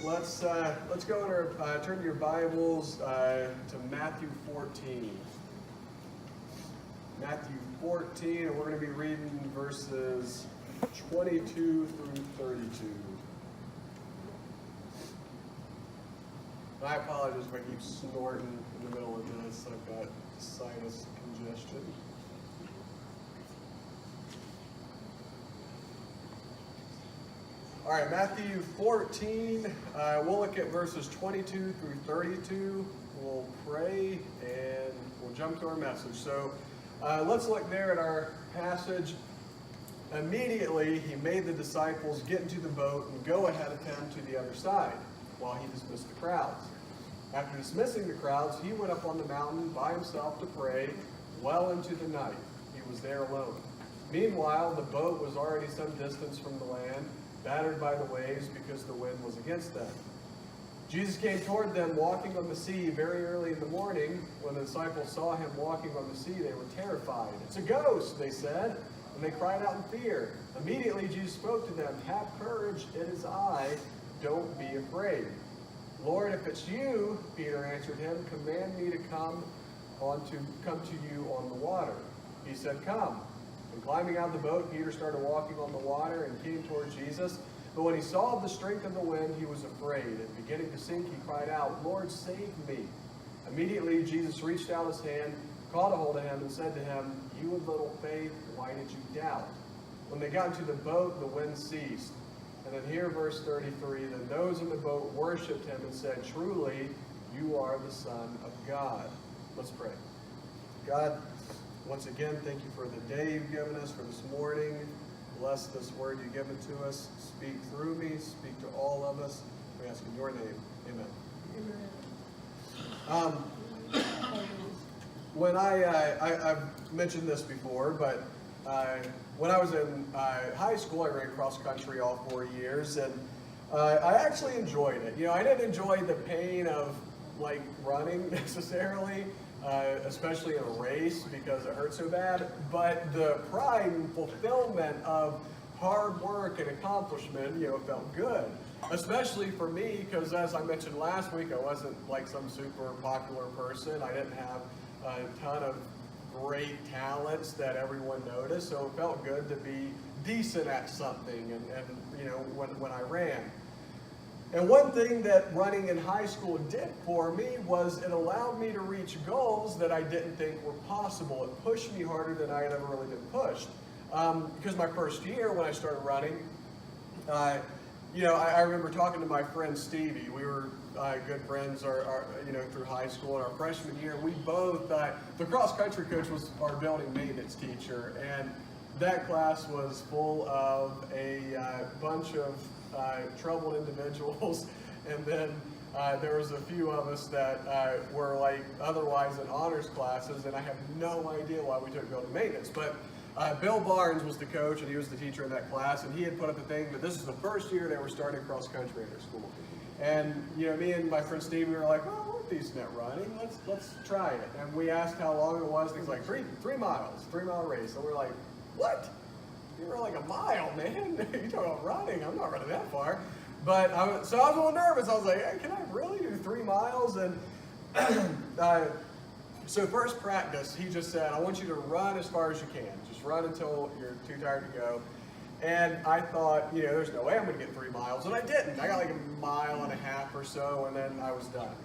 Let's go and turn your Bibles to Matthew 14. Matthew 14, and we're going to be reading verses 22 through 32. I apologize if I keep snorting in the middle of this. I've got sinus congestion. All right, Matthew 14, we'll look at verses 22 through 32. We'll pray and we'll jump to our message. So let's look there at our passage. Immediately, he made the disciples get into the boat and go ahead of him to the other side while he dismissed the crowds. After dismissing the crowds, he went up on the mountain by himself to pray well into the night. He was there alone. Meanwhile, the boat was already some distance from the land, battered by the waves because the wind was against them. Jesus came toward them walking on the sea very early in the morning. When the disciples saw him walking on the sea, they were terrified. "It's a ghost," they said, and they cried out in fear. Immediately Jesus spoke to them, "Have courage, it is I, don't be afraid." "Lord, if it's you," Peter answered him, "command me to come to you on the water." He said, "Come." And climbing out of the boat, Peter started walking on the water and came toward Jesus. But when he saw the strength of the wind, he was afraid. And beginning to sink, he cried out, "Lord, save me." Immediately, Jesus reached out his hand, caught a hold of him, and said to him, "You of little faith, why did you doubt?" When they got into the boat, the wind ceased. And then here, verse 33, then those in the boat worshipped him and said, "Truly, you are the Son of God." Let's pray. God, once again, thank you for the day you've given us, for this morning. Bless this word you've given to us. Speak through me. Speak to all of us. We ask in your name. Amen. When I've mentioned this before, but when I was in high school, I ran cross country all 4 years, and I actually enjoyed it. You know, I didn't enjoy the pain of like running necessarily. Especially in a race because it hurt so bad, but the pride and fulfillment of hard work and accomplishment, felt good. Especially for me, because as I mentioned last week, I wasn't like some super popular person. I didn't have a ton of great talents that everyone noticed, so it felt good to be decent at something and when I ran. And one thing that running in high school did for me was it allowed me to reach goals that I didn't think were possible. It pushed me harder than I had ever really been pushed. Because my first year when I started running, I remember talking to my friend Stevie. We were good friends through high school. And our freshman year, we both, the cross-country coach was our building maintenance teacher. And that class was full of a bunch of troubled individuals, and then there was a few of us that were like otherwise in honors classes, and I have no idea why we took building maintenance. But Bill Barnes was the coach, and he was the teacher in that class, and he had put up the thing that this is the first year they were starting cross country in their school. And me and my friend Steve, we were like, "Oh, we're decent at running. Let's try it." And we asked how long it was, and he's like, three miles, 3-mile race. And we're like, "What? You were like a mile, man. You're talking about running. I'm not running that far." But I was a little nervous. I was like, "Hey, can I really do 3 miles?" And so first practice, he just said, "I want you to run as far as you can. Just run until you're too tired to go." And I thought, there's no way I'm going to get 3 miles. And I didn't. I got like 1.5 miles or so, and then I was done.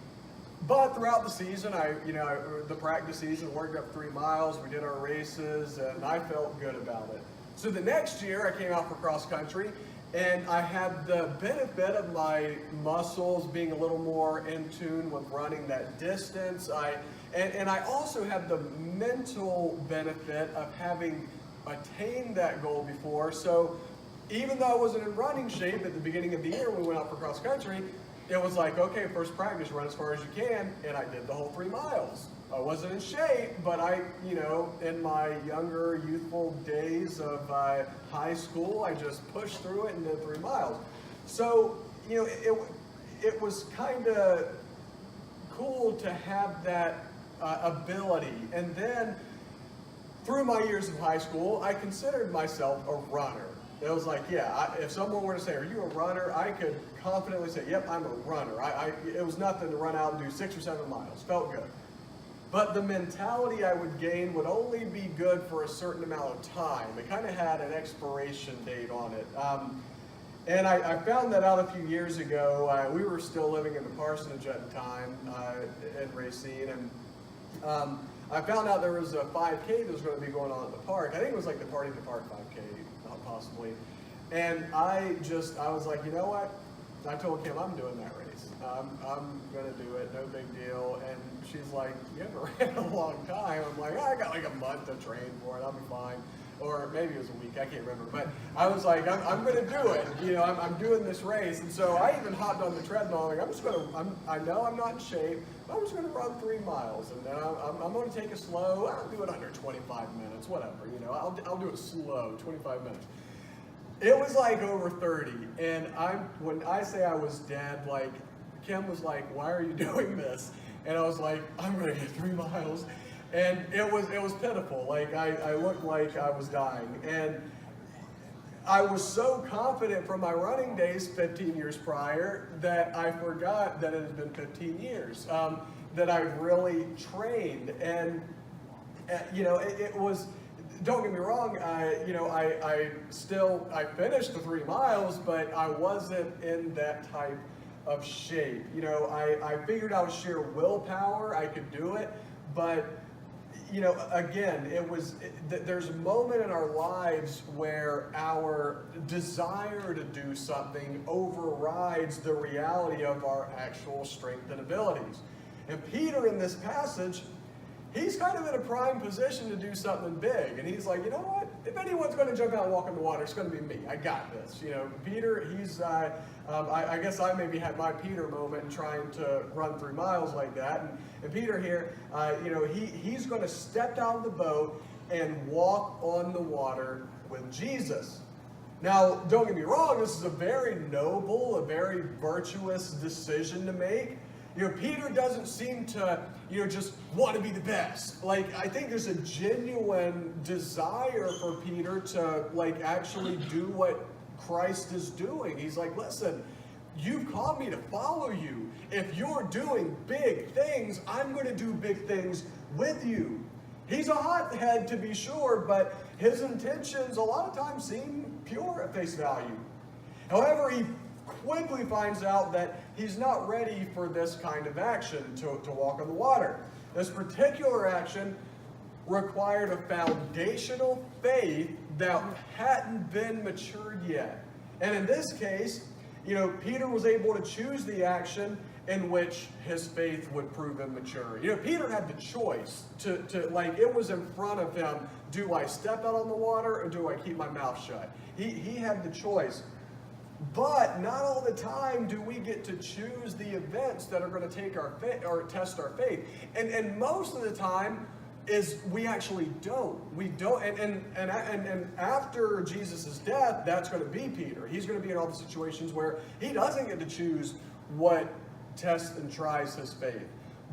But throughout the season, the practice season, worked up 3 miles. We did our races, and I felt good about it. So the next year, I came out for cross country, and I had the benefit of my muscles being a little more in tune with running that distance. And I also had the mental benefit of having attained that goal before. So even though I wasn't in running shape at the beginning of the year when we went out for cross country, it was like, okay, first practice, run as far as you can, and I did the whole 3 miles. I wasn't in shape, but in my younger, youthful days of high school, I just pushed through it and did 3 miles. So, it was kind of cool to have that ability. And then, through my years of high school, I considered myself a runner. It was like, yeah, if someone were to say, are you a runner? I could confidently say, yep, I'm a runner. It was nothing to run out and do 6 or 7 miles. Felt good. But the mentality I would gain would only be good for a certain amount of time. It kind of had an expiration date on it. And I found that out a few years ago. We were still living in the parsonage at the time in Racine, and I found out there was a 5K that was going to be going on at the park. I think it was like the Party in the Park 5K, possibly. And I was like, you know what? I told Kim, I'm doing that race. I'm going to do it, no big deal. And she's like, you haven't ran in a long time. I'm like, I got like a month to train for it, I'll be fine. Or maybe it was a week, I can't remember. But I was like, I'm going to do it. You know, I'm doing this race. And so I even hopped on the treadmill. Like, I know I'm not in shape, but I'm just going to run 3 miles. And then I'm going to take it slow. I'll do it under 25 minutes, whatever. You know, I'll do it slow, 25 minutes. It was like over 30. And when I say I was dead, like, Kim was like, why are you doing this? And I was like, I'm going to get 3 miles. And it was pitiful. Like, I looked like I was dying. And I was so confident from my running days 15 years prior that I forgot that it had been 15 years that I really trained. And, you know, it was, don't get me wrong, you know, I finished the 3 miles, but I wasn't in that type of shape. You know, I figured out sheer willpower, I could do it, but you know, again, there's a moment in our lives where our desire to do something overrides the reality of our actual strength and abilities. And Peter in this passage, he's kind of in a prime position to do something big. And he's like, you know what? If anyone's going to jump out and walk in the water, it's going to be me. I got this. You know, Peter, I guess I maybe had my Peter moment in trying to run 3 miles like that. And Peter here, you know, he's going to step out of the boat and walk on the water with Jesus. Now, don't get me wrong, this is a very noble, a very virtuous decision to make. You know, Peter doesn't seem to, you know, just want to be the best. Like, I think there's a genuine desire for Peter to, like, actually do what Christ is doing. He's like, listen, you've called me to follow you. If you're doing big things, I'm going to do big things with you. He's a hothead, to be sure, but his intentions a lot of times seem pure at face value. However, he quickly finds out that he's not ready for this kind of action to walk on the water. This particular action required a foundational faith that hadn't been matured yet. And in this case, you know, Peter was able to choose the action in which his faith would prove immature. You know, Peter had the choice to like, it was in front of him, do I step out on the water or do I keep my mouth shut? He had the choice. But not all the time do we get to choose the events that are going to take our faith or test our faith. And most of the time is we actually don't. We don't. And after Jesus' death, that's going to be Peter. He's going to be in all the situations where he doesn't get to choose what tests and tries his faith.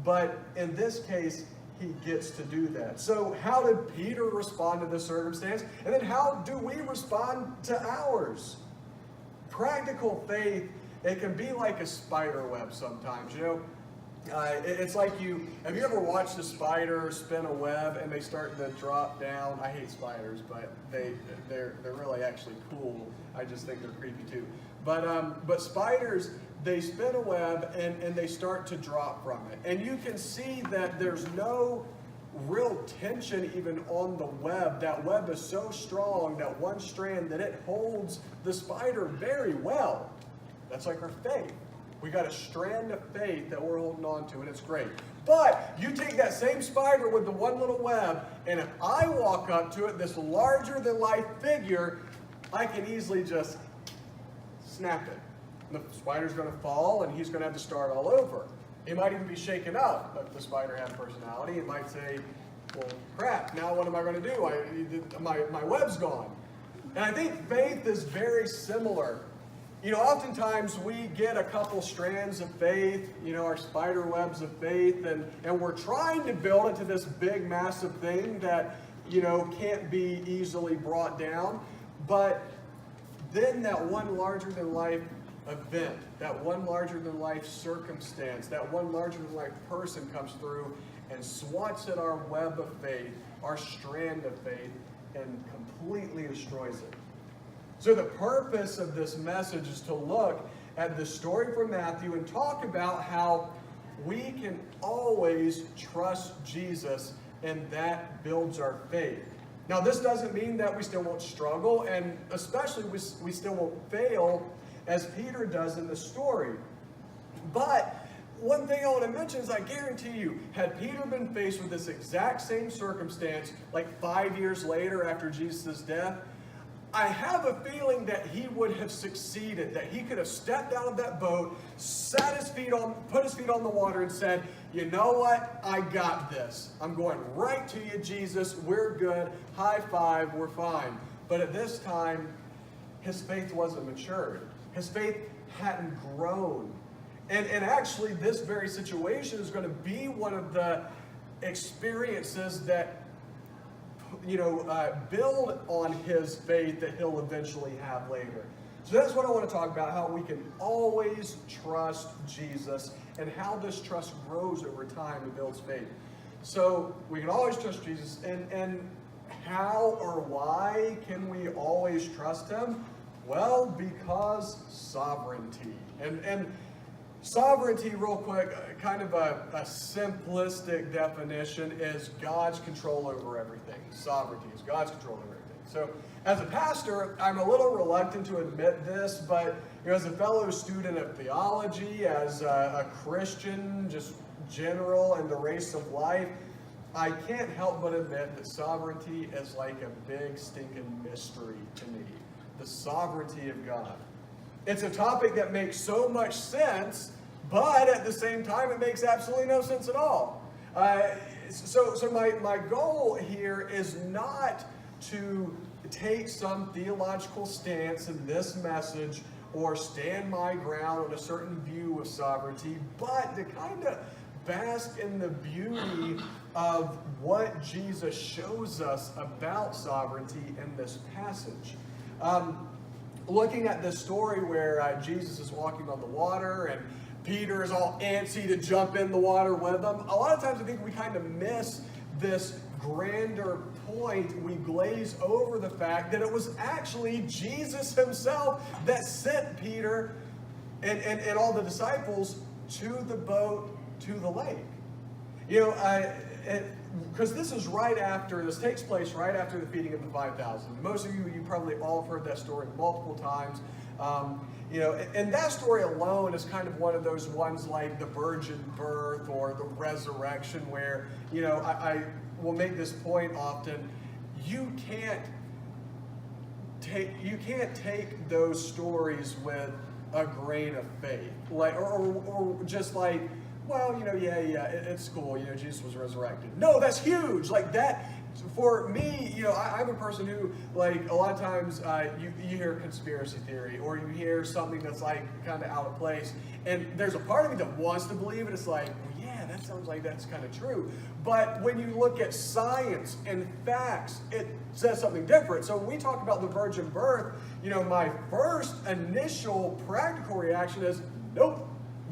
But in this case, he gets to do that. So how did Peter respond to this circumstance? And then how do we respond to ours? Practical faith, it can be like a spider web sometimes, you know. It's like have you ever watched a spider spin a web and they start to drop down? I hate spiders, but they're really actually cool. I just think they're creepy too. But spiders, they spin a web and they start to drop from it. And you can see that there's no real tension even on the web. That web is so strong, that one strand, that it holds the spider very well. That's like our faith. We got a strand of faith that we're holding on to, and it's great. But you take that same spider with the one little web, and if I walk up to it, this larger than life figure, I can easily just snap it. The spider's going to fall, and he's going to have to start all over. He might even be shaken up. If the spider has personality, he might say, well, crap, now what am I going to do? My web's gone. And I think faith is very similar. You know, oftentimes we get a couple strands of faith, you know, our spider webs of faith, and we're trying to build it to this big, massive thing that, you know, can't be easily brought down. But then that one larger-than-life event, that one larger-than-life circumstance, that one larger-than-life person comes through and swats at our web of faith, our strand of faith, and completely destroys it. So the purpose of this message is to look at the story from Matthew and talk about how we can always trust Jesus, and that builds our faith. Now, this doesn't mean that we still won't struggle, and especially we still won't fail, as Peter does in the story. But one thing I want to mention is I guarantee you, had Peter been faced with this exact same circumstance like 5 years later after Jesus' death, I have a feeling that he would have succeeded, that he could have stepped out of that boat, put his feet on the water and said, you know what, I got this. I'm going right to you, Jesus. We're good. High five. We're fine. But at this time, his faith wasn't matured. His faith hadn't grown. And actually, this very situation is going to be one of the experiences that build on his faith that he'll eventually have later. So that's what I want to talk about, how we can always trust Jesus and how this trust grows over time and builds faith. So we can always trust Jesus, and how or why can we always trust him? Well, because sovereignty. And sovereignty, real quick, kind of a simplistic definition is God's control over everything. Sovereignty is God's control over everything. So as a pastor, I'm a little reluctant to admit this, but as a fellow student of theology, as a Christian, just general in the race of life, I can't help but admit that sovereignty is like a big stinking mystery to me. The sovereignty of God. It's a topic that makes so much sense, but at the same time, it makes absolutely no sense at all. So my goal here is not to take some theological stance in this message or stand my ground on a certain view of sovereignty, but to kind of bask in the beauty of what Jesus shows us about sovereignty in this passage. Looking at this story where Jesus is walking on the water and Peter is all antsy to jump in the water with him, a lot of times I think we kind of miss this grander point. We glaze over the fact that it was actually Jesus himself that sent Peter and all the disciples to the boat, to the lake. Because this takes place right after the feeding of the 5,000. Most of you probably all have heard that story multiple times. And that story alone is kind of one of those ones like the virgin birth or the resurrection where, I will make this point often. You can't take those stories with a grain of faith, or just like, well, it's cool. Jesus was resurrected. No, that's huge. Like that, for me, I'm a person who, like, a lot of times you hear conspiracy theory or you hear something that's like kind of out of place, and there's a part of me that wants to believe it. It's like, well, yeah, that sounds like that's kind of true. But when you look at science and facts, it says something different. So when we talk about the virgin birth, my first initial practical reaction is, nope.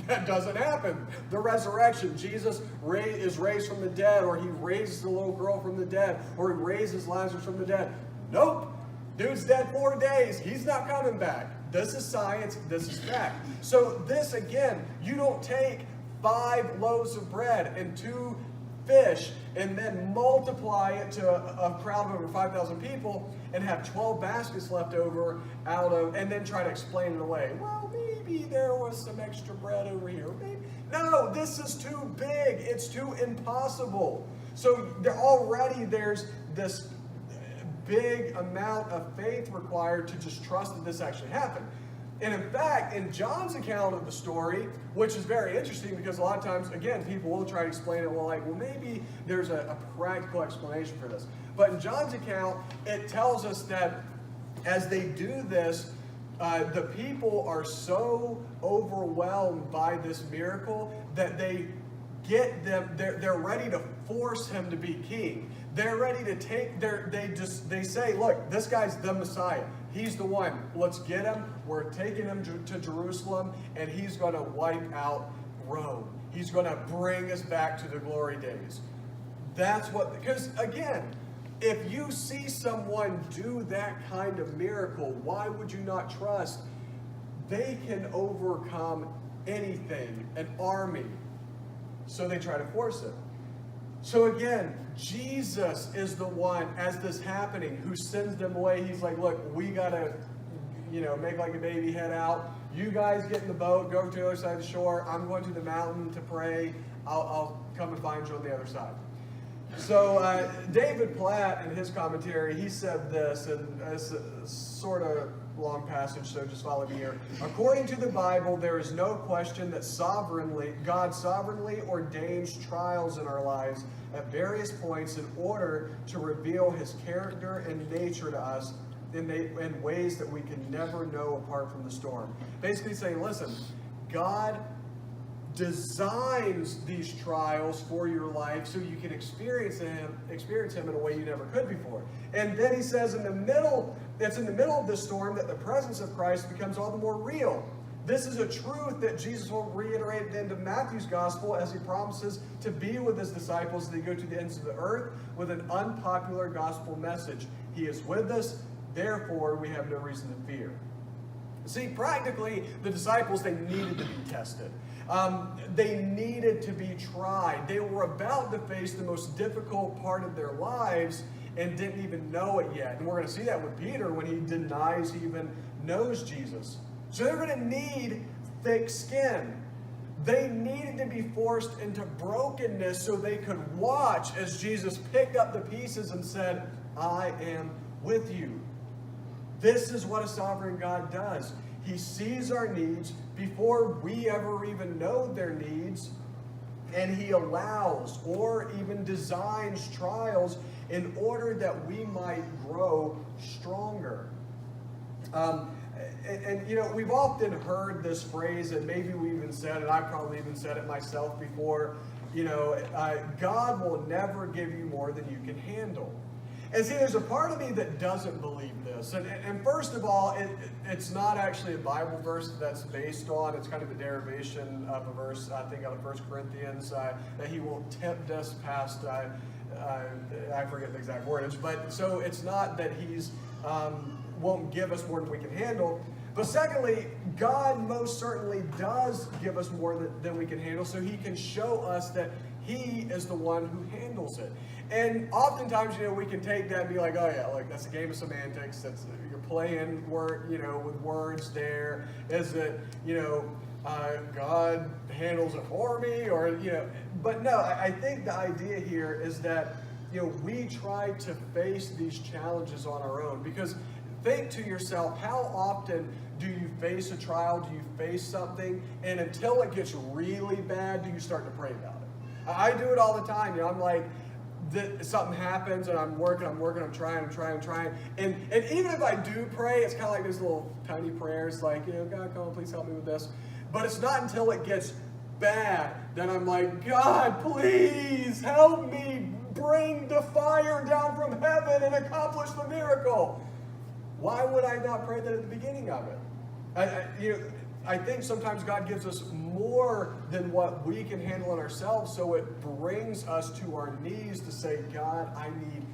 That doesn't happen. The resurrection, Jesus is raised from the dead, or he raises the little girl from the dead, or he raises Lazarus from the dead. Nope. Dude's dead 4 days. He's not coming back. This is science. This is fact. So this, again, you don't take 5 loaves of bread and 2 fish and then multiply it to a crowd of over 5,000 people and have 12 baskets left over and then try to explain it away. Well, maybe there was some extra bread over here. Maybe. No, this is too big. It's too impossible. So there's this big amount of faith required to just trust that this actually happened. And in fact, in John's account of the story, which is very interesting because a lot of times, again, people will try to explain it, well, maybe there's a practical explanation for this. But in John's account, it tells us that as they do this, the people are so overwhelmed by this miracle that they're ready to force him to be king. They're ready to they say, look, this guy's the Messiah. He's the one. Let's get him. We're taking him to Jerusalem, and he's going to wipe out Rome. He's going to bring us back to the glory days. That's what, because again, if you see someone do that kind of miracle, why would you not trust they can overcome anything, an army? So they try to force it. So again, Jesus is the one, as this happening, who sends them away. He's like, look, we got to, make like a baby, head out. You guys get in the boat, go to the other side of the shore. I'm going to the mountain to pray. I'll come and find you on the other side. So David Platt, in his commentary, he said this, and it's a sort of long passage, so just follow me here. According to the Bible, there is no question that God sovereignly ordains trials in our lives at various points in order to reveal his character and nature to us in ways that we can never know apart from the storm. Basically saying, listen, God designs these trials for your life so you can experience him in a way you never could before. And then he says it's in the middle of this storm that the presence of Christ becomes all the more real. This is a truth that Jesus will reiterate at the end of Matthew's gospel as he promises to be with his disciples as they go to the ends of the earth with an unpopular gospel message. He is with us, therefore we have no reason to fear. See, practically, the disciples, they needed to be tested. They needed to be tried. They were about to face the most difficult part of their lives and didn't even know it yet. And we're going to see that with Peter when he denies he even knows Jesus. So they're going to need thick skin. They needed to be forced into brokenness so they could watch as Jesus picked up the pieces and said, I am with you. This is what a sovereign God does. He sees our needs before we ever even know their needs, and he allows or even designs trials in order that we might grow stronger. We've often heard this phrase, and maybe we even said it, I probably even said it myself before, God will never give you more than you can handle. And see, there's a part of me that doesn't believe this. And first of all, it's not actually a Bible verse that's based on. It's kind of a derivation of a verse, I think, out of 1 Corinthians, that he will tempt us past, I forget the exact wordage. But so it's not that he's won't give us more than we can handle. But secondly, God most certainly does give us more than we can handle, so he can show us that he is the one who handles it. And oftentimes, we can take that and be like, oh yeah, like that's a game of semantics. That's you're playing with words there. Is it, God handles it for me, or But no, I think the idea here is that we try to face these challenges on our own. Because think to yourself, how often do you face a trial? Do you face something, and until it gets really bad, do you start to pray about it? I do it all the time. I'm like, something happens and I'm working, I'm trying. And even if I do pray, it's kind of like these little tiny prayers like, God, come on, please help me with this. But it's not until it gets bad that I'm like, God, please help me bring the fire down from heaven and accomplish the miracle. Why would I not pray that at the beginning of it? I think sometimes God gives us more than what we can handle in ourselves, so it brings us to our knees to say, God, I need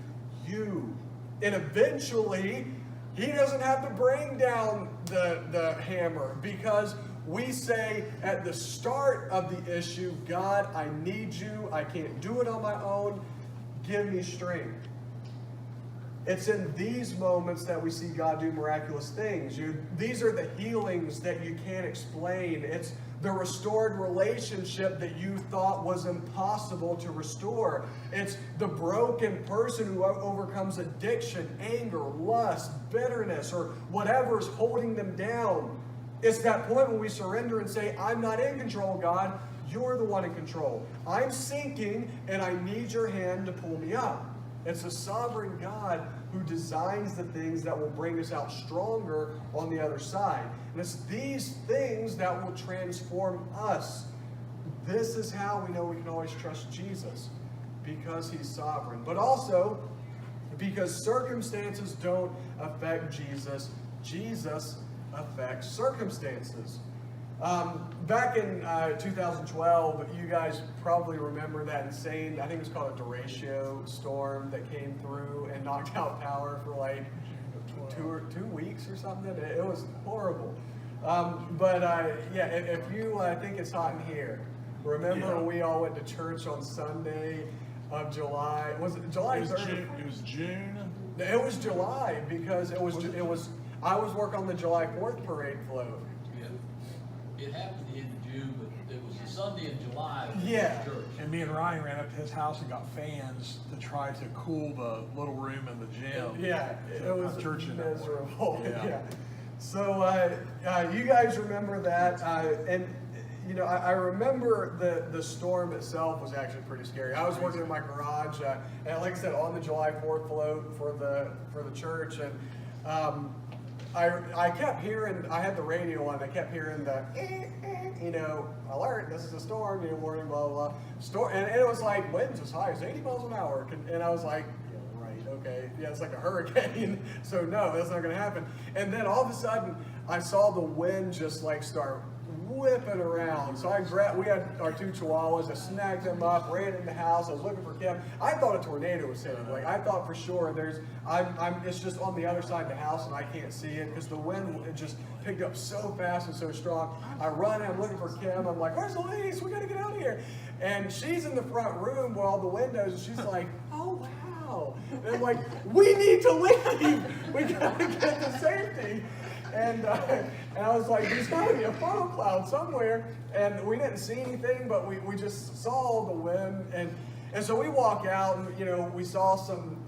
you. And eventually, he doesn't have to bring down the hammer, because we say at the start of the issue, God, I need you. I can't do it on my own. Give me strength. It's in these moments that we see God do miraculous things. These are the healings that you can't explain. It's the restored relationship that you thought was impossible to restore. It's the broken person who overcomes addiction, anger, lust, bitterness, or whatever is holding them down. It's that point when we surrender and say, I'm not in control, God. You're the one in control. I'm sinking, and I need your hand to pull me up. It's a sovereign God who designs the things that will bring us out stronger on the other side. And it's these things that will transform us. This is how we know we can always trust Jesus, because he's sovereign. But also, because circumstances don't affect Jesus, Jesus affects circumstances. Back in 2012, you guys probably remember that insane, I think it was called a derecho storm that came through and knocked out power for like 2 weeks or something. It was horrible. Yeah, if you think it's hot in here, remember when we all went to church on Sunday of July? Was it July 3rd? It was June. It was July because it was. I was working on the July 4th parade float. Yeah. It happened in June, but it was a Sunday in July. Yeah. Church. And me and Ryan ran up to his house and got fans to try to cool the little room in the gym. Yeah, it was church miserable. Yeah. Yeah. So you guys remember that, and you know I remember the storm itself was actually pretty scary. I was working in my garage, and like I said, on the July 4th float for the church, and I kept hearing. I had the radio on. I kept hearing the alert. This is a storm. Warning. Blah blah blah. Storm, and it was like winds as high as 80 miles an hour, and I was like, okay, yeah, it's like a hurricane, so no, that's not going to happen. And then all of a sudden, I saw the wind just like start whipping around. So we had our 2 chihuahuas, I snagged them up, ran in the house, I was looking for Kim. I thought a tornado was hitting. Like, I thought for sure it's just on the other side of the house and I can't see it because the wind, it just picked up so fast and so strong. I run and I'm looking for Kim. I'm like, where's Elise? We got to get out of here. And she's in the front room with all the windows and she's like, oh, wow. And I'm like, we need to leave. We gotta get to safety. And I was like, there's gotta be a funnel cloud somewhere. And we didn't see anything, but we just saw the wind. And so we walk out and, we saw some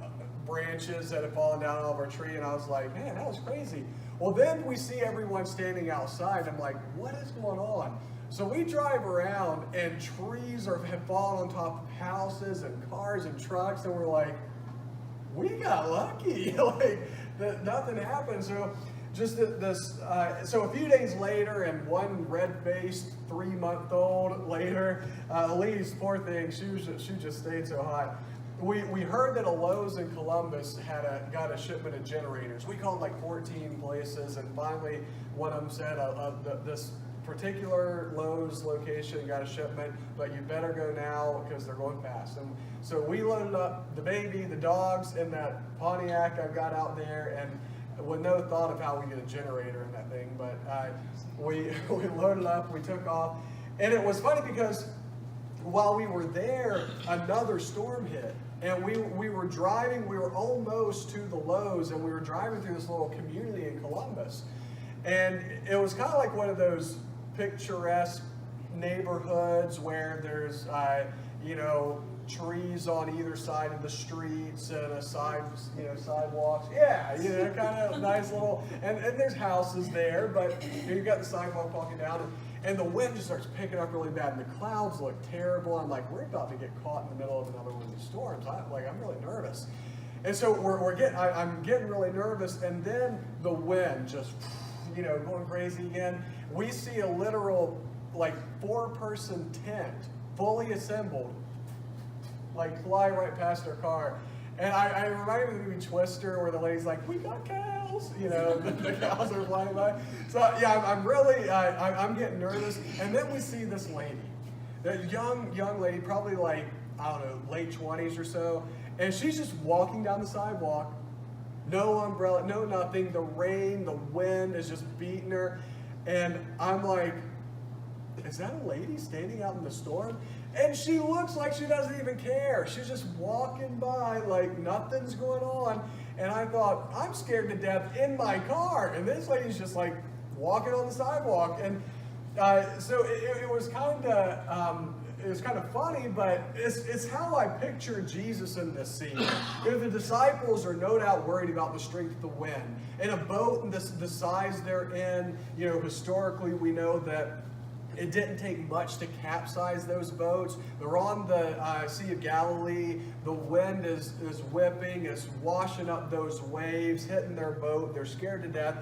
branches that had fallen down off our tree. And I was like, man, that was crazy. Well, then we see everyone standing outside. I'm like, what is going on? So we drive around and trees have fallen on top of houses and cars and trucks. And we're like, we got lucky, nothing happened. So just so a few days later and one red-faced 3-month-old later, Elise, poor thing, she just stayed so hot. We heard that a Lowe's in Columbus got a shipment of generators. We called like 14 places, and finally one of them said this particular Lowe's location got a shipment, but you better go now because they're going fast. And so we loaded up the baby, the dogs, and that Pontiac I've got out there, and with no thought of how we get a generator in that thing, but we loaded up, we took off, and it was funny because while we were there, another storm hit, and we were driving, we were almost to the Lowe's, and we were driving through this little community in Columbus, and it was kind of like one of those picturesque neighborhoods where there's trees on either side of the streets and sidewalks. Yeah, kind of nice little, and there's houses there, but you've got the sidewalk walking down, and the wind just starts picking up really bad, and the clouds look terrible. I'm like, we're about to get caught in the middle of another one of these storms. I'm really nervous, and so I'm getting really nervous, and then the wind just, going crazy again. We see a literal 4-person tent, fully assembled, fly right past our car. And I reminded me of the movie Twister where the lady's like, we got cows, the cows are flying by. So yeah, I'm getting nervous. And then we see this lady, that young lady, probably late 20s or so. And she's just walking down the sidewalk, no umbrella, no nothing. The rain, the wind is just beating her. And I'm like, is that a lady standing out in the storm? And she looks like she doesn't even care. She's just walking by like nothing's going on. And I thought, I'm scared to death in my car. And this lady's just walking on the sidewalk. And so it was kind of funny, but it's how I picture Jesus in this scene. The disciples are no doubt worried about the strength of the wind. In a boat and the size they're in, historically we know that it didn't take much to capsize those boats. They're on the Sea of Galilee. The wind is whipping, it's washing up those waves, hitting their boat. They're scared to death.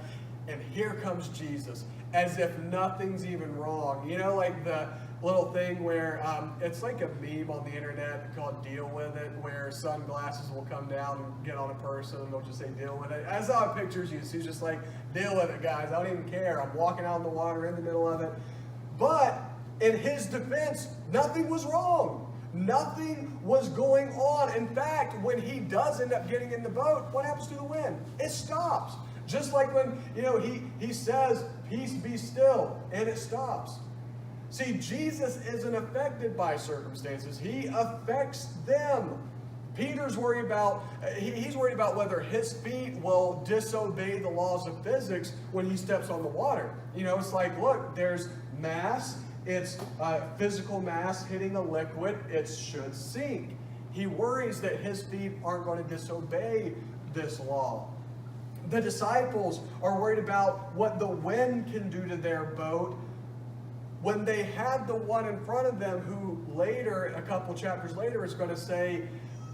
And here comes Jesus. as if nothing's even wrong. You know, like the little thing where it's like a meme on the internet called Deal With It, where sunglasses will come down and get on a person and they'll just say deal with it. That's how it pictures you. So he's just like, deal with it, guys. I don't even care. I'm walking out in the water in the middle of it. But in his defense, nothing was wrong. Nothing was going on. In fact, when he does end up getting in the boat, what happens to the wind? It stops. Just like when, he says, peace be still, and it stops. See, Jesus isn't affected by circumstances. He affects them. Peter's worried about, he's worried about whether his feet will disobey the laws of physics when he steps on the water. It's like, look, there's mass. It's physical mass hitting a liquid. It should sink. He worries that his feet aren't going to disobey this law. The disciples are worried about what the wind can do to their boat when they had the one in front of them who later, a couple chapters later, is going to say,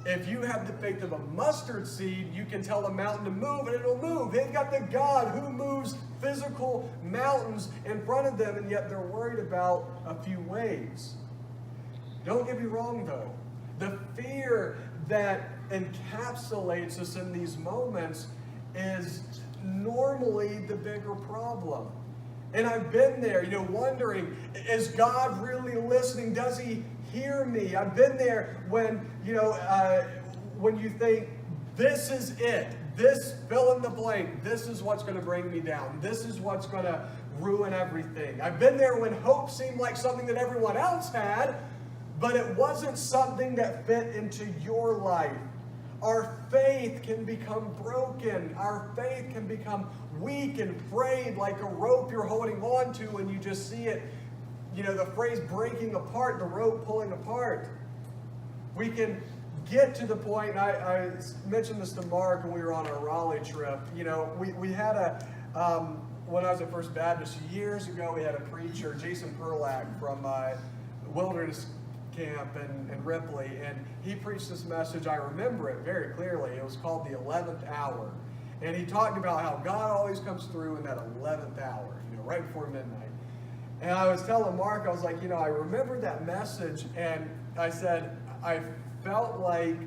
if you have the faith of a mustard seed, you can tell the mountain to move and it'll move. They've got the God who moves physical mountains in front of them, and yet they're worried about a few waves. Don't get me wrong, though. The fear that encapsulates us in these moments is normally the bigger problem. And I've been there, wondering, is God really listening? Does he hear me? I've been there when you think, this is it. This, fill in the blank. This is what's going to bring me down. This is what's going to ruin everything. I've been there when hope seemed like something that everyone else had, but it wasn't something that fit into your life. Our faith can become broken. Our faith can become weak and frayed like a rope you're holding on to and you just see it, the phrase breaking apart, the rope pulling apart. We can get to the point, and I mentioned this to Mark when we were on our Raleigh trip. We had when I was at First Baptist years ago, we had a preacher, Jason Perlak from Wilderness Camp in Ripley, and he preached this message. I remember it very clearly. It was called the 11th hour, and he talked about how God always comes through in that 11th hour, right before midnight. And I was telling Mark, I was like, I remember that message, and I said, I felt like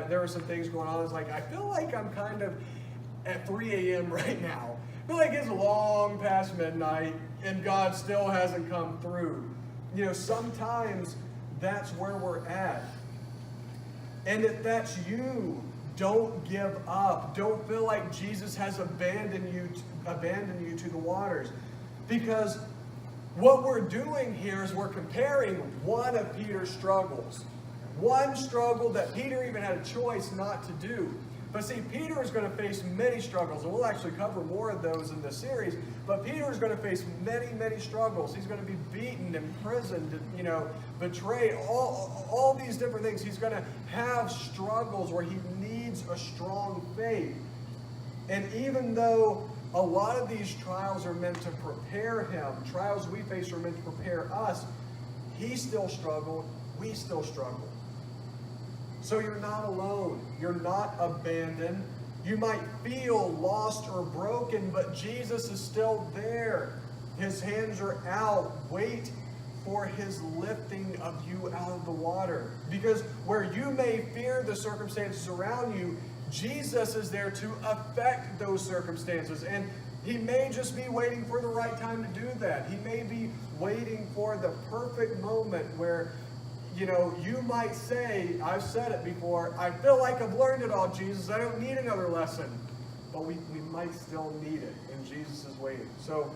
there were some things going on. I was like, I feel like I'm kind of at 3 a.m. right now. I feel like it's long past midnight, and God still hasn't come through. Sometimes that's where we're at. And if that's you, don't give up. Don't feel like Jesus has abandoned you to the waters. Because what we're doing here is we're comparing one of Peter's struggles. One struggle that Peter even had a choice not to do. But see, Peter is going to face many struggles, and we'll actually cover more of those in this series. But Peter is going to face many, many struggles. He's going to be beaten, imprisoned, betrayed, all these different things. He's going to have struggles where he needs a strong faith. And even though a lot of these trials are meant to prepare him, trials we face are meant to prepare us, he still struggled, we still struggle. So you're not alone. You're not abandoned. You might feel lost or broken, but Jesus is still there. His hands are out. Wait for his lifting of you out of the water. Because where you may fear the circumstances around you, Jesus is there to affect those circumstances. And he may just be waiting for the right time to do that. He may be waiting for the perfect moment where you might say, I've said it before, I feel like I've learned it all, Jesus. I don't need another lesson. But we might still need it, and Jesus is waiting. So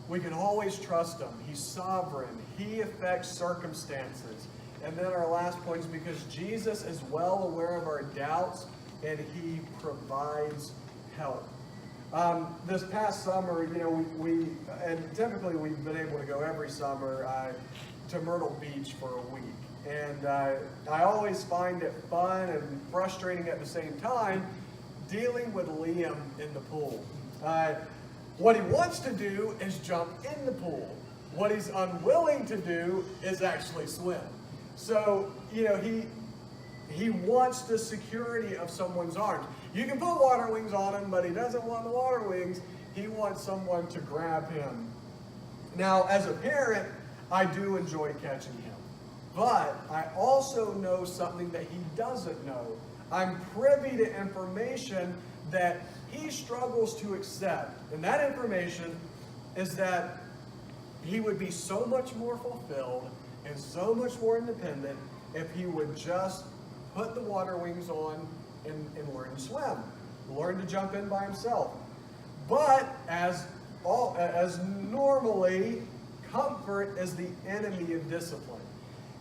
we can always trust him. He's sovereign. He affects circumstances. And then our last point is because Jesus is well aware of our doubts, and he provides help. This past summer, and typically we've been able to go every summer to Myrtle Beach for a week. And I always find it fun and frustrating at the same time dealing with Liam in the pool. What he wants to do is jump in the pool. What he's unwilling to do is actually swim. So, he wants the security of someone's arms. You can put water wings on him, but he doesn't want the water wings. He wants someone to grab him. Now, as a parent, I do enjoy catching him. But I also know something that he doesn't know. I'm privy to information that he struggles to accept. And that information is that he would be so much more fulfilled and so much more independent if he would just put the water wings on and learn to swim, learn to jump in by himself. But as normally, comfort is the enemy of discipline.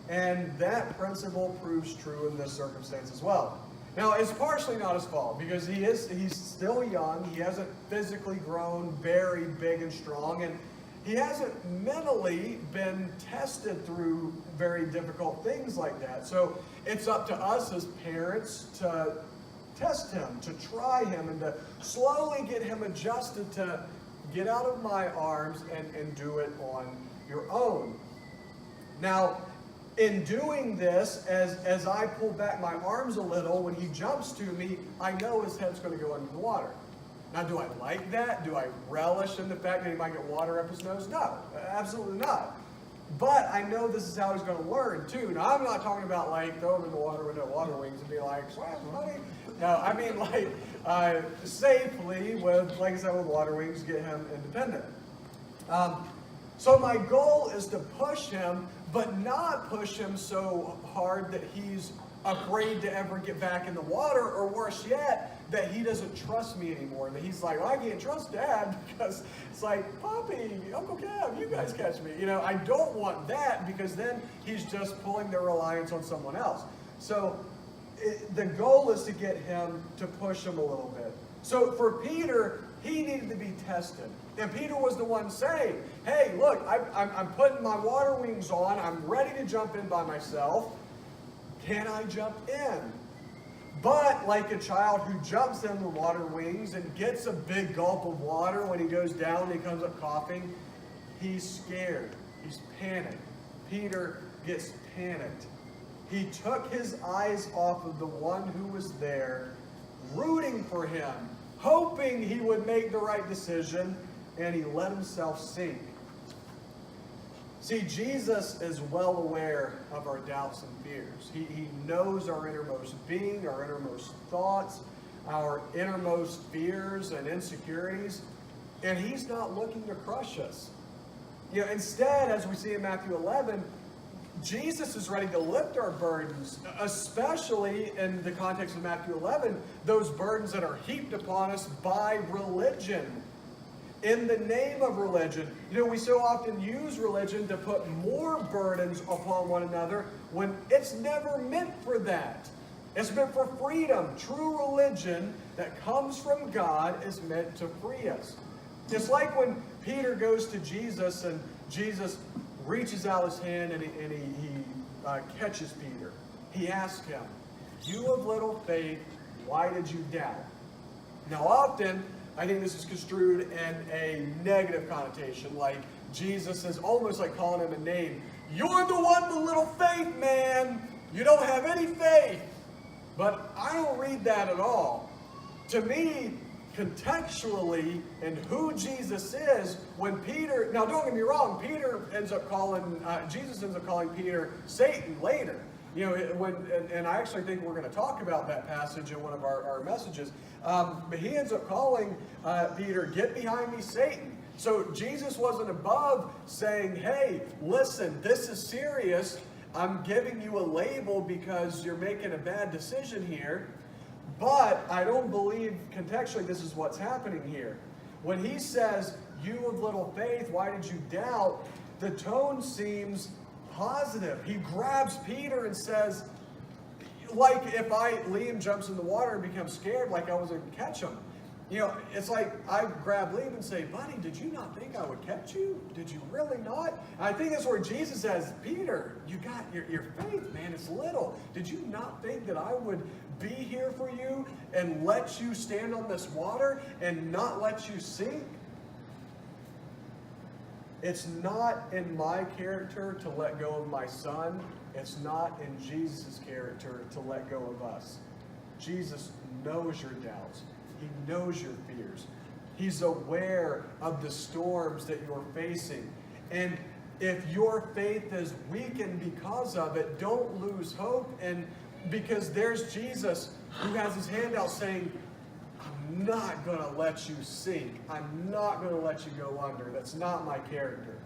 And that principle proves true in this circumstance as well. Now, it's partially not his fault because he's still young. He hasn't physically grown very big and strong, and he hasn't mentally been tested through very difficult things like that. So it's up to us as parents to test him, to try him, and to slowly get him adjusted to get out of my arms and do it on your own. Now, in doing this, as I pull back my arms a little, when he jumps to me, I know his head's going to go under the water. Now, do I like that? Do I relish in the fact that he might get water up his nose? No, absolutely not. But I know this is how he's going to learn, too. Now, I'm not talking about, like, throw him in the water with no water wings and be like, swim, buddy. No, I mean, like, safely with, like I said, with water wings, get him independent. So my goal is to push him, but not push him so hard that he's afraid to ever get back in the water, or worse yet, that he doesn't trust me anymore. And that he's like, well, I can't trust Dad because it's like, Poppy, Uncle Kev, you guys catch me. You know, I don't want that because then he's just pulling their reliance on someone else. So the goal is to get him to push him a little bit. So for Peter, he needed to be tested. And Peter was the one saying, hey, look, I'm putting my water wings on. I'm ready to jump in by myself. Can I jump in? But like a child who jumps in the water wings and gets a big gulp of water, when he goes down and he comes up coughing, he's scared. He's panicked. Peter gets panicked. He took his eyes off of the one who was there, rooting for him, hoping he would make the right decision, and he let himself sink. See, Jesus is well aware of our doubts and fears. He knows our innermost being, our innermost thoughts, our innermost fears and insecurities, and he's not looking to crush us. You know, instead, as we see in Matthew 11, Jesus is ready to lift our burdens, especially in the context of Matthew 11, those burdens that are heaped upon us by religion. In the name of religion. You know, we so often use religion to put more burdens upon one another when it's never meant for that. It's meant for freedom. True religion that comes from God is meant to free us. It's like when Peter goes to Jesus and Jesus reaches out his hand and he catches Peter. He asks him, you of little faith, why did you doubt? Now often, I think this is construed in a negative connotation, like Jesus is almost like calling him a name. You're the one with little faith, man. You don't have any faith. But I don't read that at all. To me, contextually, and who Jesus is, when Peter, now don't get me wrong, Jesus ends up calling Peter Satan later. You know, and I actually think we're going to talk about that passage in one of our messages. But he ends up calling Peter, get behind me, Satan. So Jesus wasn't above saying, hey, listen, this is serious. I'm giving you a label because you're making a bad decision here. But I don't believe contextually this is what's happening here. When he says, you of little faith, why did you doubt? The tone seems positive. He grabs Peter and says, like if Liam jumps in the water and becomes scared, like I was going to catch him. You know, it's like I grab Liam and say, buddy, did you not think I would catch you? Did you really not? And I think that's where Jesus says, Peter, you got your faith, man, it's little. Did you not think that I would be here for you and let you stand on this water and not let you sink? It's not in my character to let go of my son. It's not in Jesus' character to let go of us. Jesus knows your doubts. He knows your fears. He's aware of the storms that you're facing. And if your faith is weakened because of it, don't lose hope. And because there's Jesus who has his hand out saying, I'm not going to let you sink. I'm not going to let you go under. That's not my character.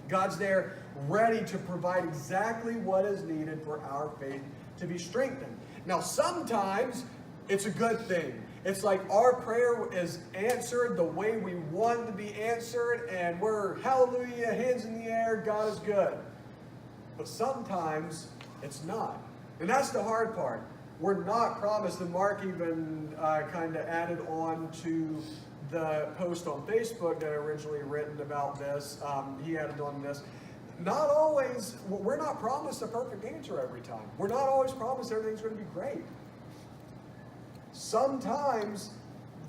God's there ready to provide exactly what is needed for our faith to be strengthened. Now, sometimes it's a good thing. It's like our prayer is answered the way we want to be answered, and we're hallelujah, hands in the air, God is good. But sometimes it's not. And that's the hard part. We're not promised, and Mark even kind of added on to the post on Facebook that I originally written about this. He added on this. Not always, we're not promised a perfect answer every time. We're not always promised everything's going to be great. Sometimes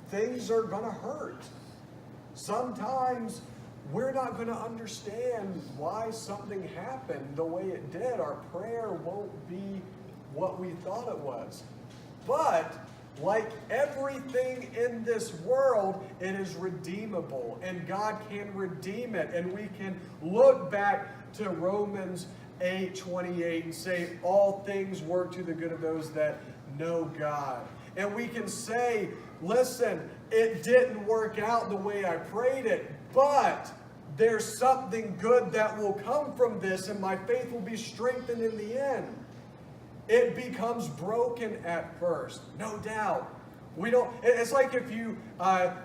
things are going to hurt. Sometimes we're not going to understand why something happened the way it did. Our prayer won't be what we thought it was. But like everything in this world, it is redeemable, and God can redeem it. And we can look back to Romans 8:28 and say, all things work to the good of those that know God. And we can say, listen, it didn't work out the way I prayed it, but there's something good that will come from this, and my faith will be strengthened in the end. It becomes broken at first, no doubt. It's like if you,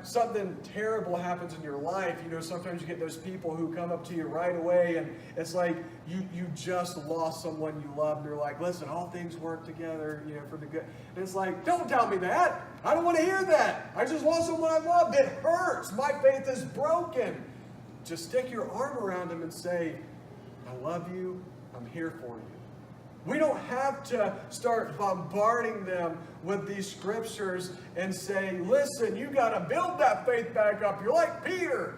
something terrible happens in your life, sometimes you get those people who come up to you right away, and it's like you just lost someone you love, and they're like, listen, all things work together, for the good. And it's like, don't tell me that. I don't want to hear that. I just lost someone I loved. It hurts. My faith is broken. Just stick your arm around them and say, I love you. I'm here for you. We don't have to start bombarding them with these scriptures and say, listen, you got to build that faith back up. You're like Peter.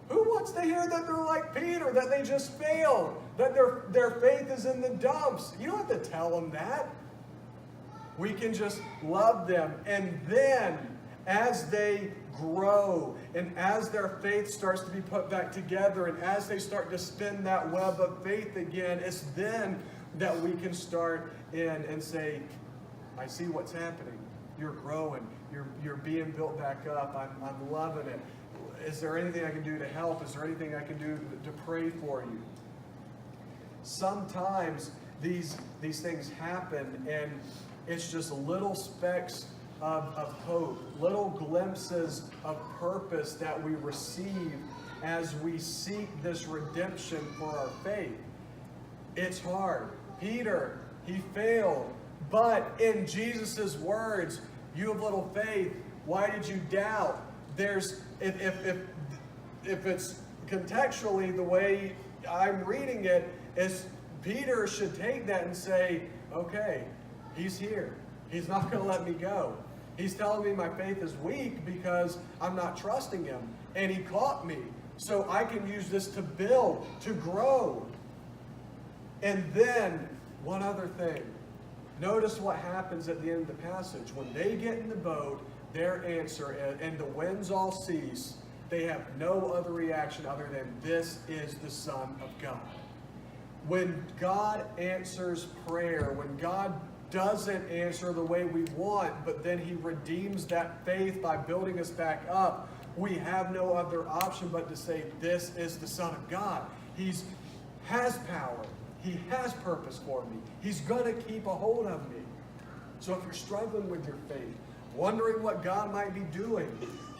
Who wants to hear that they're like Peter, that they just failed, that their faith is in the dumps? You don't have to tell them that. We can just love them. And then as they grow and as their faith starts to be put back together and as they start to spin that web of faith again, it's then that we can start in and say, I see what's happening. You're growing. You're being built back up. I'm loving it. Is there anything I can do to help? Is there anything I can do to pray for you? Sometimes these things happen, and it's just little specks of hope, little glimpses of purpose that we receive as we seek this redemption for our faith. It's hard. Peter, he failed. But in Jesus' words, you have little faith. Why did you doubt? If it's contextually the way I'm reading it, is Peter should take that and say, okay, he's here. He's not going to let me go. He's telling me my faith is weak because I'm not trusting him. And he caught me. So I can use this to build, to grow. And then, one other thing. Notice what happens at the end of the passage. When they get in the boat, their answer, and the winds all cease, they have no other reaction other than, this is the Son of God. When God answers prayer, when God doesn't answer the way we want, but then he redeems that faith by building us back up, we have no other option but to say, this is the Son of God. He has power. He has purpose for me. He's going to keep a hold of me. So if you're struggling with your faith, wondering what God might be doing,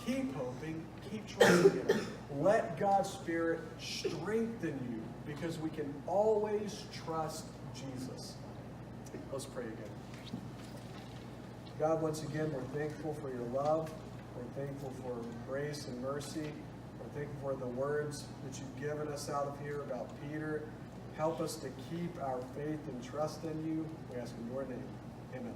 keep hoping, keep trusting him. Let God's Spirit strengthen you, because we can always trust Jesus. Let's pray again. God, once again, we're thankful for your love. We're thankful for grace and mercy. We're thankful for the words that you've given us out of here about Peter. Help us to keep our faith and trust in you. We ask in your name. Amen.